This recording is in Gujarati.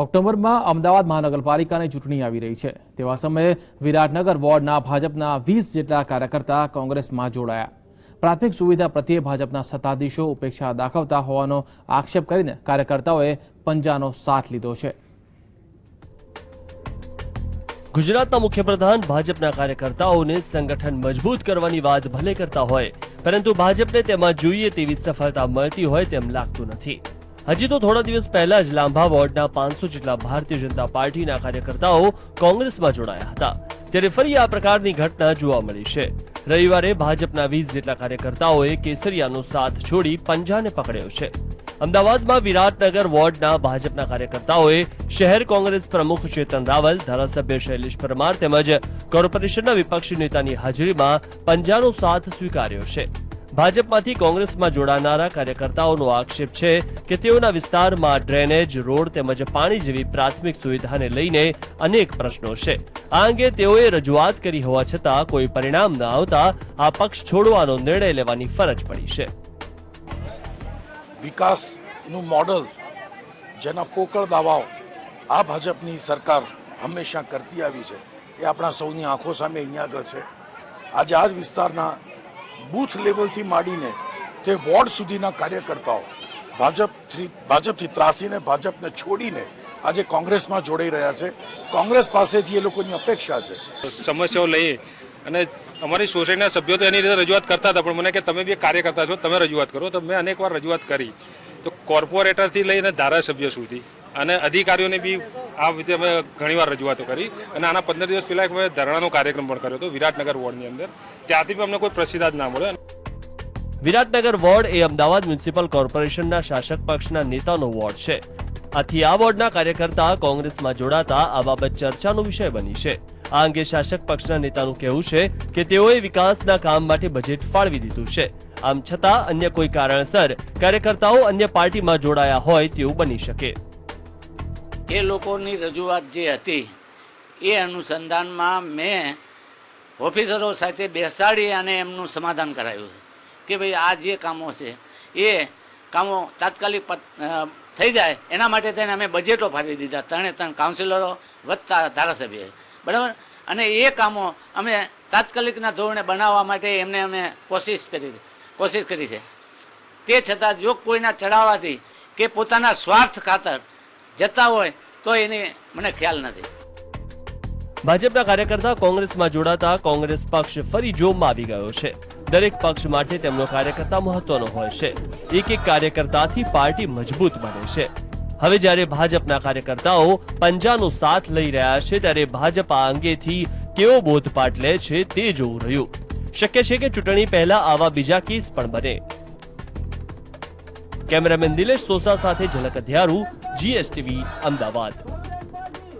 ઓક્ટોબરમાં અમદાવાદ મહાનગરપાલિકાની ચૂંટણી આવી રહી છે। તેવા સમયે વિરાટનગર વોર્ડના ભાજપના 20 જેટલા કાર્યકર્તા કોંગ્રેસમાં જોડાયા। પ્રાથમિક સુવિધા પ્રત્યે ભાજપના સત્તાધીશો ઉપેક્ષા દાખવતા હોવાનો આક્ષેપ કરીને કાર્યકર્તાઓએ પંજાનો સાથ લીધો છે। ગુજરાતના મુખ્યપ્રધાન ભાજપના કાર્યકર્તાઓને સંગઠન મજબૂત કરવાની વાત ભલે કરતા હોય, પરંતુ ભાજપને તેમાં જોઈએ તેવી સફળતા મળતી હોય તેમ લાગતું નથી। હજી તો થોડા દિવસ પહેલા જ લાંભા વોર્ડના 500 જેટલા ભારતીય જનતા પાર્ટીના કાર્યકર્તાઓ કોંગ્રેસમાં જોડાયા હતા, ત્યારે ફરી આ પ્રકારની ઘટના જોવા મળી છે। રવિવારે ભાજપના 20 જેટલા કાર્યકર્તાઓએ કેસરિયાનો સાથ છોડી પંજાને પકડ્યો છે। અમદાવાદમાં વિરાટનગર વોર્ડના ભાજપના કાર્યકર્તાઓએ શહેર કોંગ્રેસ પ્રમુખ ચેતન રાવલ, ધારાસભ્ય શૈલેષ પરમાર તેમજ કોર્પોરેશનના વિપક્ષી નેતાની હાજરીમાં પંજાનો સાથ સ્વીકાર્યો છે। ભાજપમાંથી કોંગ્રેસમાં જોડાનારા કાર્યકર્તાઓનો આક્ષેપ છે કે તેઓના વિસ્તારમાં ડ્રેનેજ, રોડ તેમજ પાણી જેવી પ્રાથમિક સુવિધાને લઈને અનેક પ્રશ્નો છે। આ અંગે તેઓએ રજૂઆત કરી હોવા છતાં કોઈ પરિણામ ન આવતા આ પક્ષ છોડવાનો નિર્ણય લેવાની ફરજ પડી છે। વિકાસનું મોડલ જેના પોકળ દાવાઓ આ ભાજપની સરકાર હંમેશા કરતી આવી છે એ આપણા સૌની આંખો સામે અહીંયા આગળ છે। આજે આ જ વિસ્તારના બૂથ લેવલથી માંડીને તે વોર્ડ સુધીના કાર્યકર્તાઓ ભાજપથી ત્રાસીને ભાજપને છોડીને આજે કોંગ્રેસમાં જોડાઈ રહ્યા છે। કોંગ્રેસ પાસેથી એ લોકોની અપેક્ષા છે સમસ્યાઓ લઈએ અને અમારી સોસાયટીના સભ્યો તો એની રીતે રજૂઆત કરતા હતા, પણ મને કે તમે બી કાર્યકર્તા છો, તમે રજૂઆત કરો। તો મેં અનેકવાર રજૂઆત કરી, તો કોર્પોરેટરથી લઈને ધારાસભ્ય સુધી અને અધિકારીઓને બી આ રીતે અમે ઘણીવાર રજૂઆતો કરી અને આના 15 દિવસ પહેલા મેં ધરણાનો કાર્યક્રમ પણ કર્યો હતો વિરાટનગર વોર્ડની અંદર। ત્યાંથી પણ અમને કોઈ પ્રતિસાદ ના મળ્યો। વિરાટનગર વોર્ડ એ અમદાવાદ મ્યુનિસિપલ કોર્પોરેશનના શાસક પક્ષના નેતાનો વોર્ડ છે। આથી આ વોર્ડના કાર્યકર્તા કોંગ્રેસમાં જોડાતા આ બાબત ચર્ચાનો વિષય બની છે। આ અંગે શાસક પક્ષના નેતાનું કહેવું છે કે તેઓએ વિકાસના કામ માટે બજેટ ફાળવી દીધું છે। આમ છતાં અન્ય કોઈ કારણસર કાર્યકર્તાઓ અન્ય પાર્ટીમાં જોડાયા હોય તેવું બની શકે। એ લોકોની રજૂઆત જે હતી એ અનુસંધાનમાં મેં ઓફિસરો સાથે બેસાડી અને એમનું સમાધાન કરાયું કે ભાઈ આ જે કામો છે એ કામો તાત્કાલિક થઈ જાય એના માટે થઈને અમે બજેટો ફાળવી દીધા, 3 કાઉન્સિલરો વત્તા ધારાસભ્ય, બરાબર। અને એ કામો અમે તાત્કાલિકના ધોરણે બનાવવા માટે એમને અમે કોશિશ કરી છે। તે છતાં જો કોઈના ચડાવવાથી કે પોતાના સ્વાર્થ ખાતર જતા હોય તો એની મને ખ્યાલ નથી। ભાજપના કાર્યકર્તા કોંગ્રેસમાં જોડાતા કોંગ્રેસ પક્ષ ફરી જોમમાં આવી ગયો છે। દરેક પક્ષ માટે તેમનો કાર્યકર્તા મહત્વનો હોય છે। એક કાર્યકર્તાથી પાર્ટી મજબૂત બને છે। હવે જ્યારે ભાજપના કાર્યકર્તાઓ પંજાનો સાથ લઈ રહ્યા છે, ત્યારે ભાજપ આ અંગેથી કેવો બોધપાઠ લે છે તે જોવું રહ્યું। શક્ય છે કે ચૂંટણી પહેલા આવા બીજા કેસ પણ બને। કેમેરામેન દિલેશ સોસા સાથે ઝલક અધ્યારું, GSTV, અમદાવાદ।